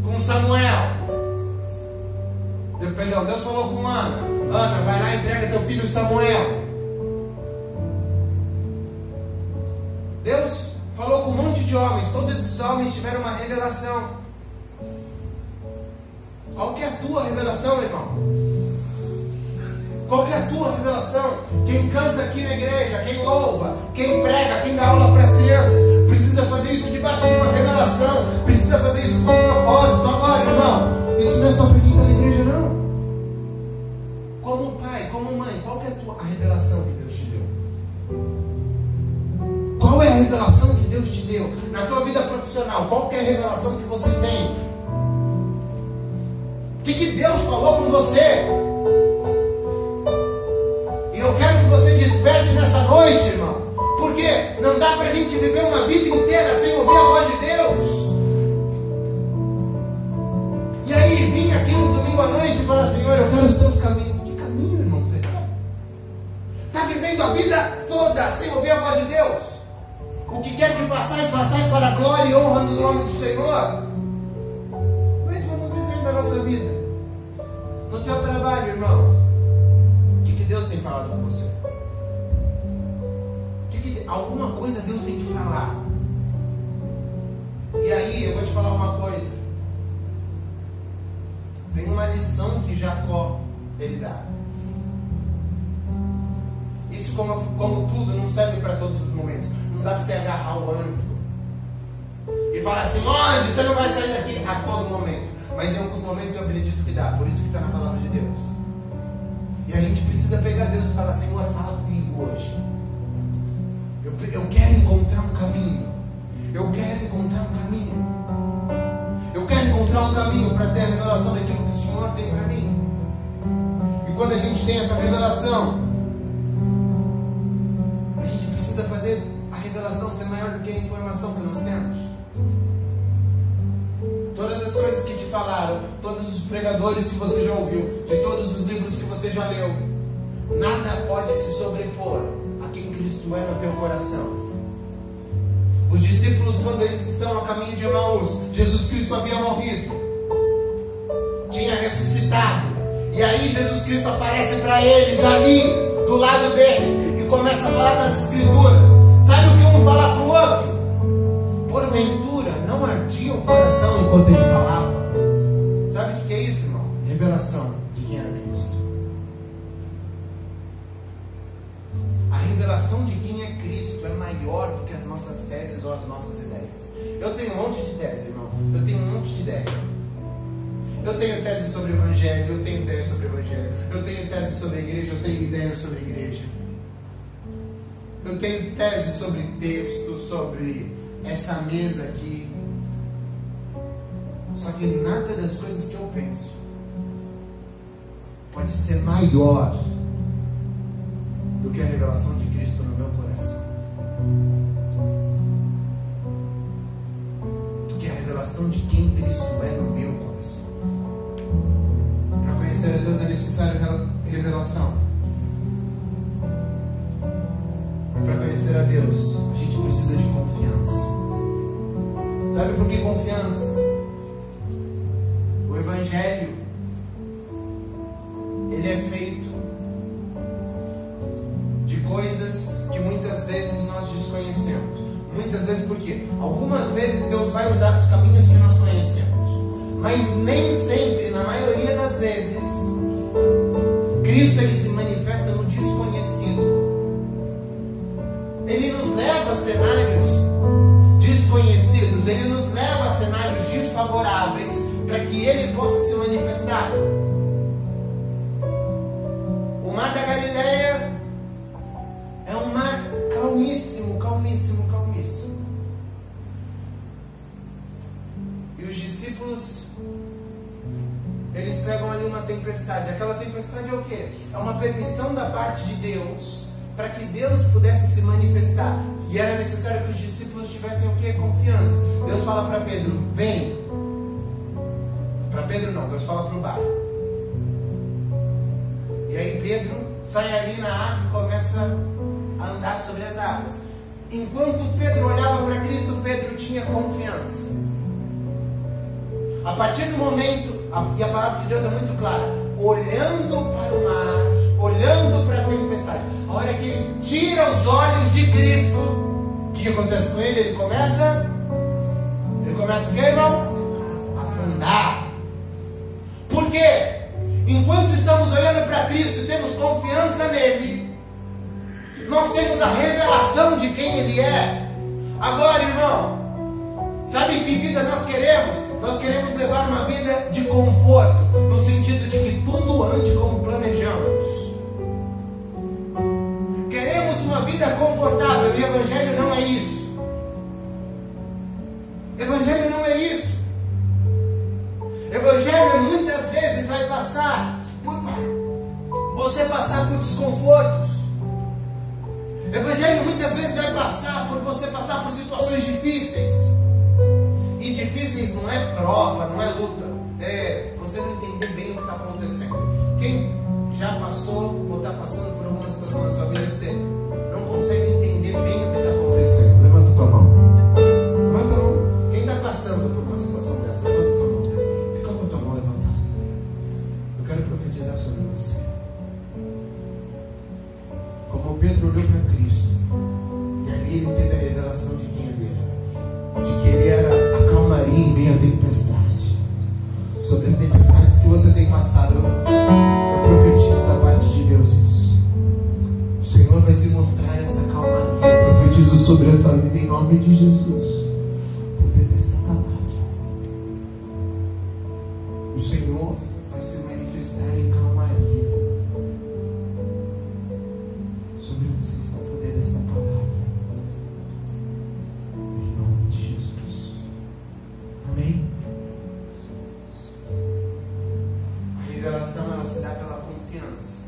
Speaker 1: com Samuel. Deus falou com Ana: Ana, vai lá e entrega teu filho Samuel. Deus falou com um monte de homens. Todos esses homens tiveram uma revelação. Qual que é a tua revelação, irmão? Qual que é a tua revelação? Quem canta aqui na igreja, quem louva, quem prega, quem dá aula para as crianças, precisa fazer isso debaixo de uma revelação. Precisa fazer isso com um propósito. Agora, irmão, isso não é só para quem está na igreja, não. Como pai, como mãe, qual que é a revelação que Deus te deu? Qual é a revelação que Deus te deu? Na tua vida profissional, qual que é a revelação que você tem? O que Deus falou com você? E eu quero que você desperte nessa noite, irmão. Porque não dá pra gente viver uma vida inteira sem ouvir a voz de Deus. E aí vim aqui no domingo à noite e falar: Senhor, eu quero os teus caminhos. Que caminho, irmão, você quer? Está vivendo a vida toda sem ouvir a voz de Deus? O que quer que façais, façais para a glória e honra do nome do Senhor. Mas vamos vivendo a nossa vida. No teu trabalho, irmão, o que Deus tem falado com você? Alguma coisa Deus tem que falar. E aí eu vou te falar uma coisa. Tem uma lição que Jacó ele dá. Isso, como tudo, não serve para todos os momentos. Não dá para você agarrar o anjo e falar assim: anjo, você não vai sair daqui a todo momento. Mas em alguns momentos eu acredito que dá. Por isso que está na palavra de Deus. E a gente precisa pegar Deus e falar: Senhor, fala comigo hoje. Eu quero encontrar um caminho. Eu quero encontrar um caminho. Eu quero encontrar um caminho para ter a revelação daquilo que o Senhor tem para mim. E quando a gente tem essa revelação, a gente precisa fazer a revelação ser maior do que a informação que nós temos. Todas as coisas que te falaram, todos os pregadores que você já ouviu, de todos os livros que você já leu, nada pode se sobrepor a quem Cristo é no teu coração. Os discípulos, quando eles estão a caminho de Emaús, Jesus Cristo havia morrido, tinha ressuscitado, e aí Jesus Cristo aparece para eles ali, do lado deles, e começa a falar das Escrituras. Sabe o que um fala para o outro? Porventura não ardia o coração enquanto ele falava. Sabe o que é isso, irmão? Revelação de quem era Cristo. A revelação de quem é Cristo é maior do que as nossas teses ou as nossas ideias. Eu tenho um monte de tese, irmão. Eu tenho um monte de ideia. Eu tenho tese sobre o Evangelho, eu tenho ideia sobre o Evangelho. Eu tenho tese sobre a igreja, eu tenho ideia sobre a igreja. Eu tenho tese sobre texto, sobre essa mesa aqui. Só que nada das coisas que eu penso pode ser maior do que a revelação de Cristo no meu coração, do que a revelação de quem Cristo é no meu coração. Para conhecer a Deus é necessário revelação. Para conhecer a Deus, a gente precisa de confiança. Sabe por que confiança? Evangelho, ele é feito de coisas que muitas vezes nós desconhecemos. Muitas vezes por quê? Algumas vezes Deus vai usar os caminhos que nós conhecemos, mas nem sempre, na maioria das vezes, Cristo ele se manifesta no desconhecido. Ele nos leva a cenários desconhecidos, ele nos leva a cenários desfavoráveis para que ele possa se manifestar. O mar da Galileia é um mar calmíssimo, calmíssimo, calmíssimo. E os discípulos, eles pegam ali uma tempestade. Aquela tempestade é o quê? É uma permissão da parte de Deus para que Deus pudesse se manifestar. E era necessário que os discípulos tivessem o quê? Confiança. Deus fala para Pedro, vem. Para Pedro não, Deus fala para o barco. E aí Pedro sai ali na água e começa a andar sobre as águas. Enquanto Pedro olhava para Cristo, Pedro tinha confiança. A partir do momento, e a palavra de Deus é muito clara, olhando para o mar, olhando para a tempestade, a hora que ele tira os olhos de Cristo, o que acontece com ele? Ele começa o quê, irmão? A afundar. Por quê? Enquanto estamos olhando para Cristo e temos confiança nele, nós temos a revelação de quem ele é. Agora, irmão, sabe que vida nós queremos? Nós queremos levar uma vida de conforto, no sentido de que tudo ande como planejamos. Queremos uma vida confortável, e o Evangelho não é isso. Evangelho não é isso. Evangelho muitas vezes vai passar por você passar por desconfortos. Evangelho muitas vezes vai passar por você passar por situações difíceis. E difíceis não é prova, não é luta. É você não entender bem o que está acontecendo. Quem já passou ou está passando por alguma situação na sua vida, dizer, não consegue entender bem o que está acontecendo. Levanta tua mão. Levanta a mão. Quem está passando por uma situação dessa, levanta tua mão. Fica com a tua mão levantada. Eu quero profetizar sobre você. Como Pedro olhou para Cristo, e ali ele teve a revelação de quem ele era, de que ele era a calmaria em meio à tempestade. Sobre as tempestades que você tem passado, eu profetizo da parte de Deus isso. O Senhor vai se mostrar essa calmaria. Eu profetizo sobre a tua vida em nome de Jesus. O poder desta palavra. O Senhor vai se manifestar em calmaria. Sobre você está o poder desta palavra. Em nome de Jesus. Amém? A revelação ela se dá pela confiança.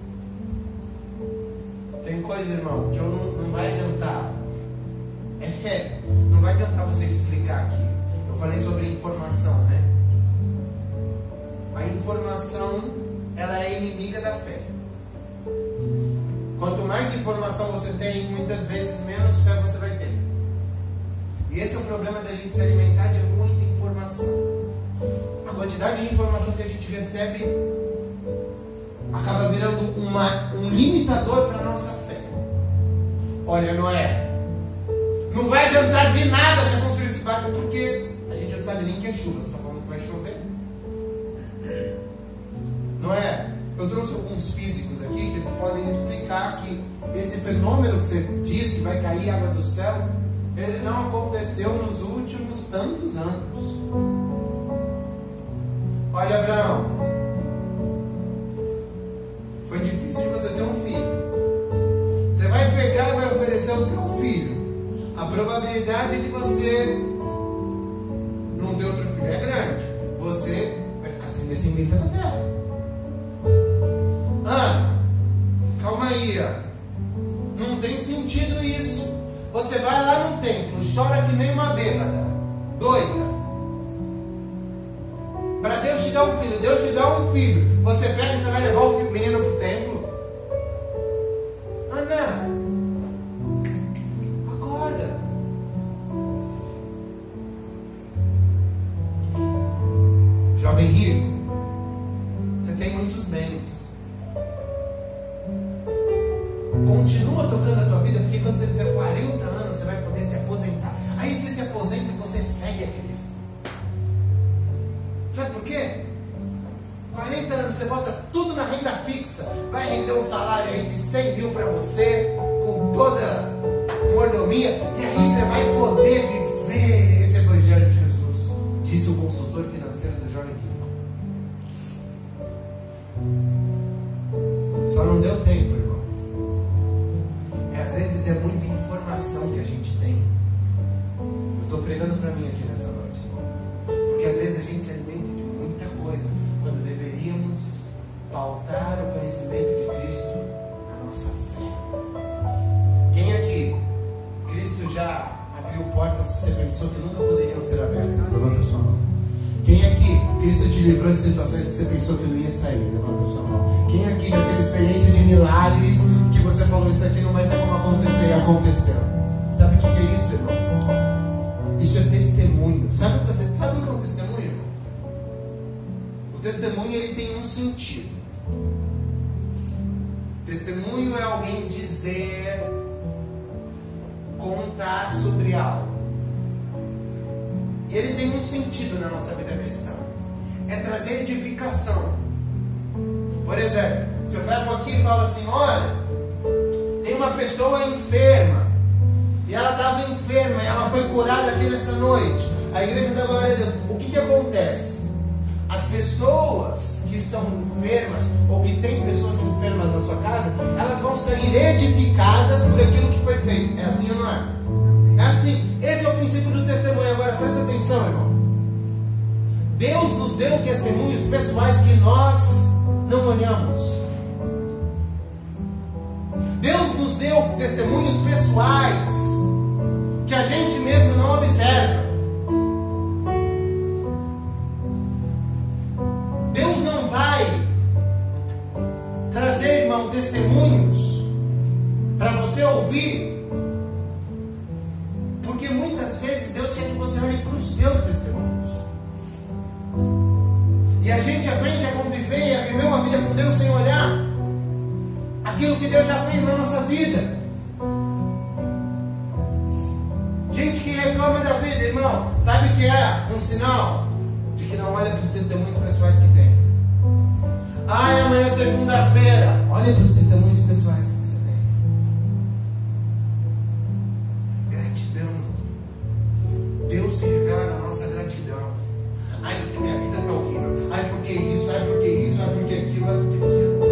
Speaker 1: Tem coisa, irmão, que não vai adiantar. É fé. Não vai adiantar você explicar aqui. Eu falei sobre informação, né? A informação ela é inimiga da fé. Quanto mais informação você tem, muitas vezes menos fé você vai ter. E esse é o problema da gente se alimentar de muita informação. A quantidade de informação que a gente recebe acaba virando um limitador para a nossa fé. Olha, Noé, não vai adiantar de nada você construir esse barco, porque a gente não sabe nem que é chuva. Você está falando que vai chover? Noé, eu trouxe alguns físicos aqui que eles podem explicar que esse fenômeno que você diz que vai cair água do céu, ele não aconteceu nos últimos tantos anos. Olha, Abraão, foi difícil de você ter um filho. Você vai pegar e vai oferecer o teu filho. A probabilidade de você não ter outro filho é grande. Você vai ficar sem descendência na terra. Ana, calma aí, não tem sentido isso. Você vai lá no templo, chora que nem uma bêbada, doida, para Deus te dar um filho. Deus te dá um filho, você pega e você vai levar o menino para o templo? Ana, acorda. Jovem rico, 40 anos, você bota tudo na renda fixa, vai render um salário aí de 100 mil para você, com toda mordomia, e aí você vai poder viver esse evangelho de Jesus, disse o consultor financeiro do Jovem Rico. Só não deu tempo, irmão. Às vezes é muita informação que a gente tem. Eu estou pregando para mim aqui nessa noite, irmão. Porque às vezes a gente se alimenta de muita coisa, quando deveríamos pautar o conhecimento de Cristo na nossa fé. Quem aqui, Cristo já abriu portas que você pensou que nunca poderiam ser abertas? Levanta a sua mão. Quem aqui, Cristo te livrou de situações que você pensou que não ia sair? Levanta a sua mão. Quem aqui já teve experiência de milagres que você falou, isso daqui não vai ter como acontecer, e aconteceu? Sabe o que é isso, irmão? Isso é testemunho. Sabe o que é um testemunho, irmão? O testemunho, ele tem um sentido. Testemunho é alguém dizer, contar sobre algo. E ele tem um sentido na nossa vida cristã. É trazer edificação. Por exemplo, se eu pego aqui e falo assim, olha, tem uma pessoa enferma, e ela estava enferma, e ela foi curada aqui nessa noite. A igreja dá glória a Deus. O que acontece? As pessoas que estão enfermas, ou que tem pessoas enfermas na sua casa, elas vão sair edificadas por aquilo que foi feito. É assim ou não é? É assim. Esse é o princípio do testemunho. Agora presta atenção, irmão. Deus nos deu testemunhos pessoais que nós não olhamos. Deus nos deu testemunhos pessoais que a gente mesmo não observa. Deus não vai trazer, irmão, testemunhos para você ouvir, porque muitas vezes Deus quer que você olhe para os teus testemunhos. E a gente aprende a conviver e a viver uma vida com Deus sem olhar aquilo que Deus já fez na nossa vida. Gente que reclama da vida, irmão, sabe o que é um sinal de que não olha para os testemunhos pessoais que tem? Ai, amanhã é segunda-feira. Olha para os testemunhos pessoais que você tem. Gratidão. Deus se revela na nossa gratidão. Ai, porque minha vida está horrível. Ai, porque isso, ai, porque isso, ai, porque aquilo, ai, porque aquilo.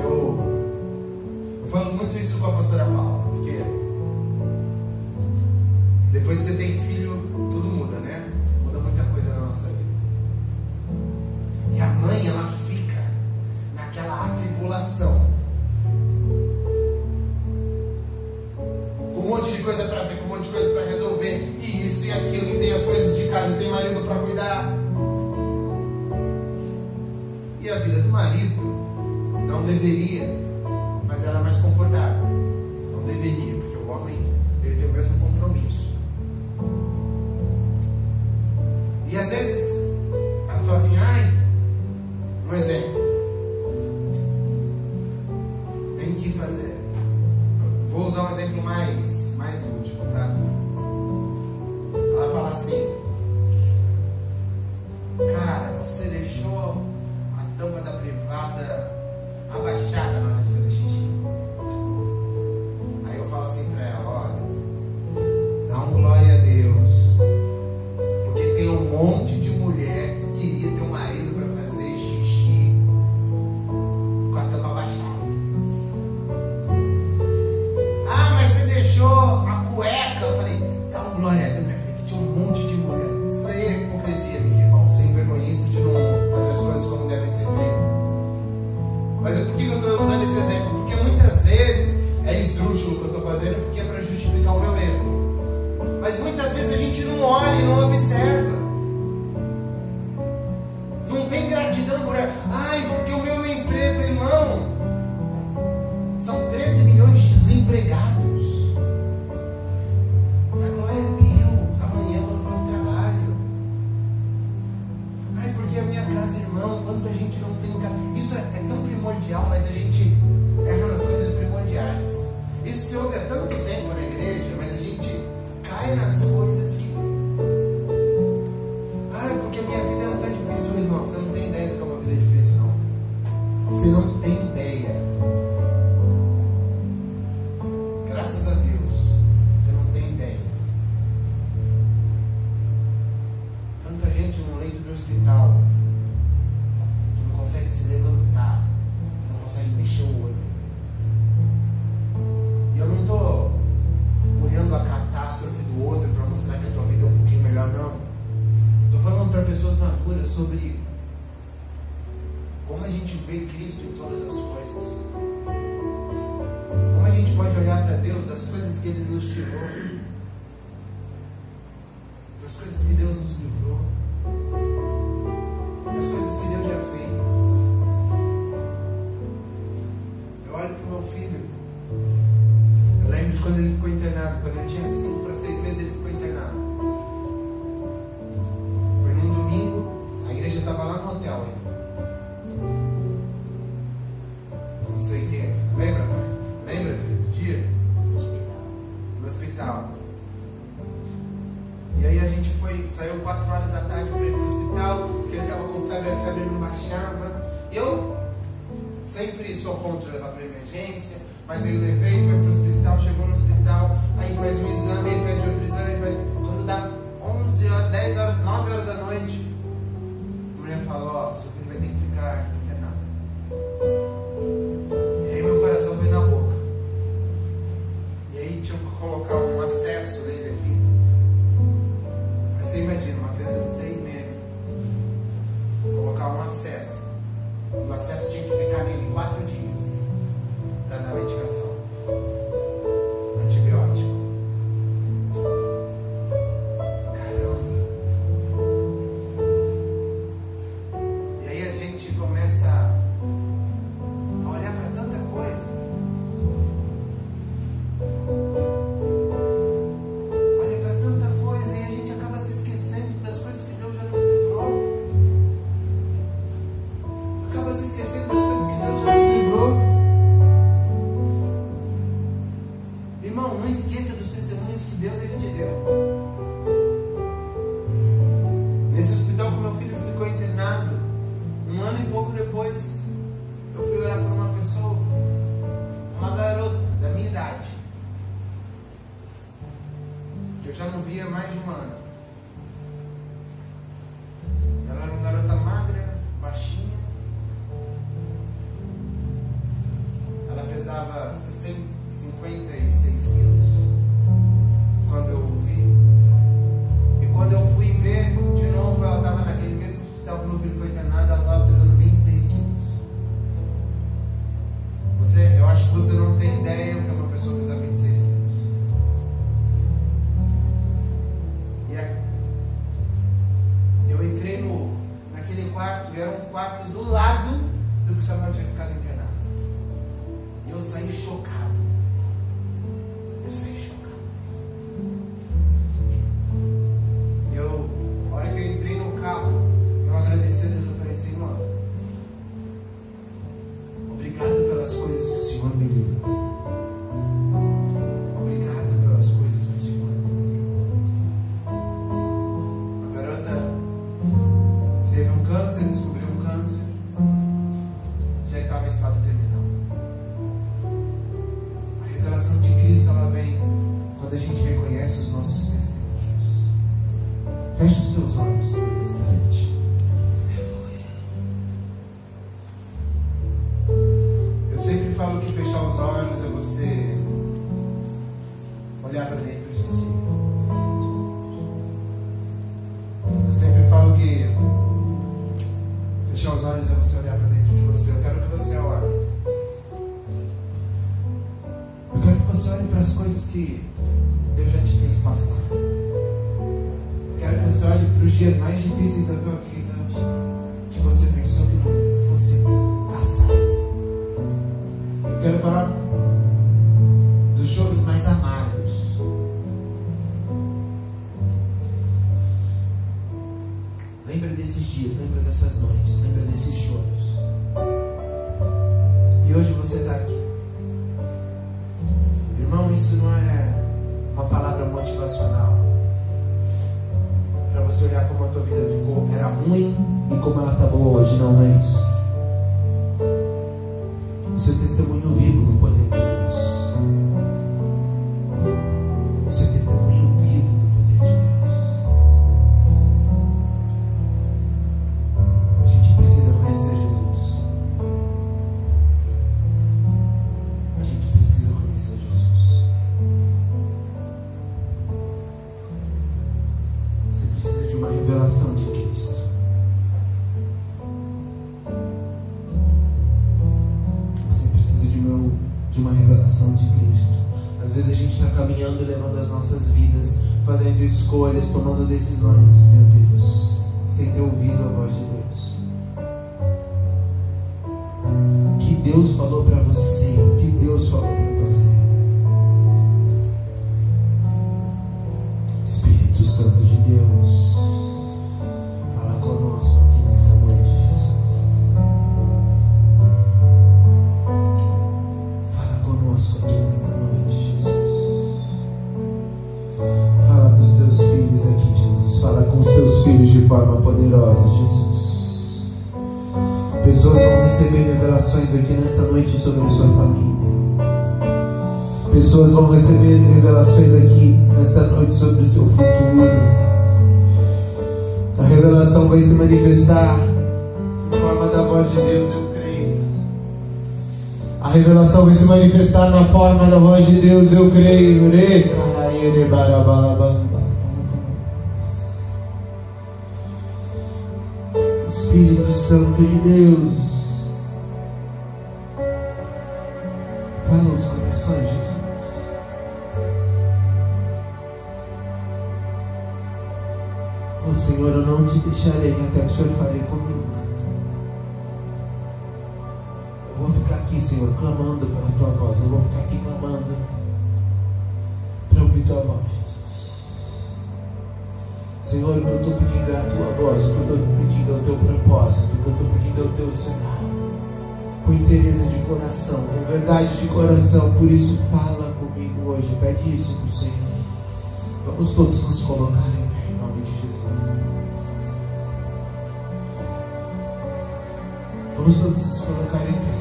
Speaker 1: Eu falo muito isso com a pastora Paula, porque depois que você tem filho, tudo muda, né? Muda muita coisa na nossa vida. E a mãe, ela fica naquela atribulação, com um monte de coisa para ver, com um monte de coisa para resolver, e isso e aquilo, e tem as coisas de casa, tem marido para cuidar. E a vida do marido não deveria, mas ela é mais confortável. Não deveria, porque o homem, ele tem o mesmo compromisso. E às vezes ela fala assim, ai, um exemplo, tem que fazer, vou usar um exemplo mais lúdico, tá? Ela fala assim, cara, você deixou a tampa da privada abaixada na hora de fazer xixi. Aí eu falo assim pra ela, olha, dá um glória a Deus, porque tem um monte de mulher que queria ter um marido para fazer xixi com a tampa abaixada. Ah, mas você deixou a cueca. Eu falei, dá um glória a Deus, minha filha, que tinha um monte de mulher. Isso aí é hipocrisia, meu irmão, sem vergonhice de não fazer as coisas como devem ser feitas. pessoas maduras sobre como a gente vê Cristo em todas as coisas. Como a gente pode olhar para Deus das coisas que Ele nos tirou, das coisas que Deus nos livrou, das coisas que Deus já fez. Eu olho para o meu filho, eu lembro de quando ele ficou internado, quando ele tinha 5 para 6 meses ele ficou internado. Foi num domingo, a igreja estava lá no hotel ainda. Não sei quem, lembra, mãe? Lembra do dia? No hospital. E aí a gente saiu 4 horas da tarde para ir para o hospital, porque ele estava com febre, a febre não baixava. Eu sempre sou contra levar para emergência, mas ele levei, foi para o hospital, chegou no hospital, aí faz um exame, ele pede outro exame, quando dá 11 horas, 10 horas, 9 horas da noite, a mulher falou, ó, seu filho vai ter que ficar internado. E aí meu coração veio na boca. E aí tinha que colocar um acesso nele aqui. Mas você imagina, uma criança de 6 meses, colocar um acesso. O acesso tinha que ficar nele 4 dias para dar medicação, antibiótico. Caramba! E aí a gente começa a olhar para tanta coisa. Olha para tanta coisa e a gente acaba se esquecendo das coisas que Deus já nos livrou. Acaba se esquecendo das coisas que Deus já nos livrou. Irmão, não esqueça dos testemunhos que Deus Ele te deu. Nesse hospital que meu filho ficou internado, 1 ano e pouco depois, eu fui orar por uma pessoa, uma garota da minha idade, que eu já não via há mais de 1 ano. Ela era uma garota magra, baixinha. Ela pesava 56 quilos quando eu vi. E quando eu fui ver de novo, ela estava naquele mesmo hospital que meu filho foi internado, ela estava pesando 26 quilos. Eu acho que você não tem ideia do que uma pessoa pesa 26 quilos. E eu entrei naquele quarto, e era um quarto do lado do que o Samuel tinha ficado internado. E eu saí chocado. A hora que eu entrei no carro, eu agradeci a Deus, eu falei, Senhor, obrigado pelas coisas que o Senhor me livrou. Obrigado pelas coisas que o Senhor me livrou. A garota teve um câncer, descobriu um câncer, já estava em estado terminal. A revelação de Cristo, ela vem quando a gente reconhece os nossos testemunhos. Feche os teus olhos por um instante. Eu sempre falo que fechar os olhos é você olhar para dentro de si. Eu sempre falo que fechar os olhos é você olhar para dentro de você. Eu quero que você olhe. Eu quero que você olhe para as coisas que Deus já te fez passar. Quero que você olhe para os dias mais difíceis da tua vida, que você pensou que não fosse passar. Eu quero falar dos choros mais amargos. Lembra desses dias, lembra dessas noites, lembra desses choros. E hoje você está aqui. Irmão, isso não é uma palavra motivacional para você olhar como a tua vida ficou, era ruim e como ela está boa hoje. Não é isso. Isso é testemunho vivo do poder de Deus. Isso é testemunho vivo do poder de Deus. A gente precisa conhecer Jesus. A gente precisa conhecer Jesus. Você precisa de uma revelação de Cristo. as nossas vidas, fazendo escolhas, tomando decisões, meu Deus, sem ter ouvido a voz de Deus. O que Deus falou para você? O que Deus falou para você? Espírito Santo de Deus, fala conosco aqui nessa noite, Jesus. Fala conosco aqui nessa noite, Jesus. Fala com os teus filhos aqui, Jesus. Fala com os teus filhos de forma poderosa, Jesus. Pessoas vão receber revelações aqui nessa noite sobre a sua família. Pessoas vão receber revelações aqui nesta noite sobre o seu futuro. A revelação vai se manifestar em forma da voz de Deus, eu creio. A revelação vai se manifestar na forma da voz de Deus, eu creio. Espírito Santo de Deus, fala os corações, Jesus. Oh Senhor, eu não te deixarei até que o Senhor fale comigo. Eu vou ficar aqui, Senhor, clamando pela tua voz. Eu vou ficar aqui clamando para ouvir tua voz, Jesus. Senhor, o que eu estou pedindo é a tua voz. O que eu estou pedindo é o teu propósito. O que eu estou pedindo é o teu sinal. Com interesse de coração, com verdade de coração. Por isso, fala comigo hoje. Pede isso para o Senhor. Vamos todos nos colocar em nome de Jesus. Vamos todos nos colocar em pé.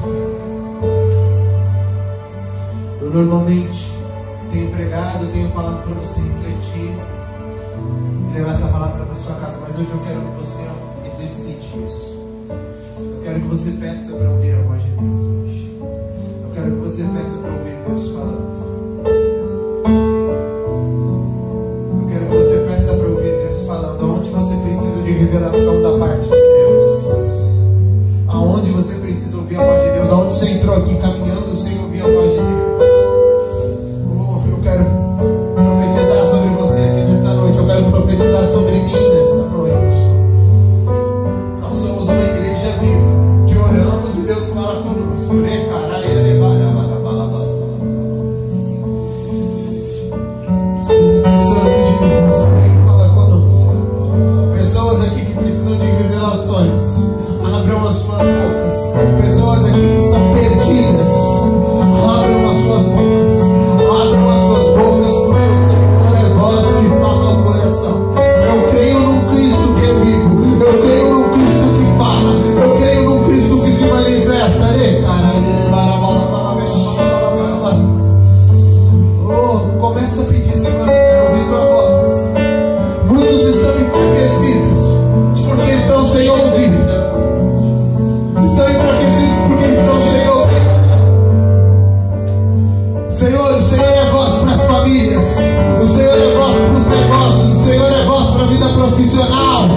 Speaker 1: Eu normalmente tenho pregado, tenho falado para você refletir e levar essa palavra para sua casa, mas hoje eu quero que você exercite isso. Eu quero que você peça para ouvir a voz de Deus hoje. Eu quero que você peça para ouvir Deus falando. Eu quero que você peça para ouvir Deus falando. Aonde você precisa de revelação da parte de Deus? Aonde você precisa ouvir a voz de Deus? Aonde você entrou aqui caminhando sem ouvir a voz de Deus? Eu quero profetizar sobre você aqui nessa noite. Eu quero profetizar sobre mim nessa noite. Nós somos uma igreja viva, que oramos e Deus fala conosco. Espírito Santo de Deus, vem fala conosco. Pessoas aqui que precisam de revelações, abram as suas bocas. Pessoas aqui que estão perdidas, abram as suas bocas. Abram as suas bocas, porque o Senhor é voz que fala ao coração. Eu creio num Cristo que é vivo. Eu creio num Cristo que fala. Eu creio num Cristo que se manifesta. Oh, começa a pedir, Senhor, eu ouvi tua voz. Muitos estão enfraquecidos porque estão sem ouvir. Estão enfraquecidos porque estão sem ouvir. Senhor, o Senhor é voz para as famílias. O Senhor é voz para os negócios. O Senhor é voz para a vida profissional.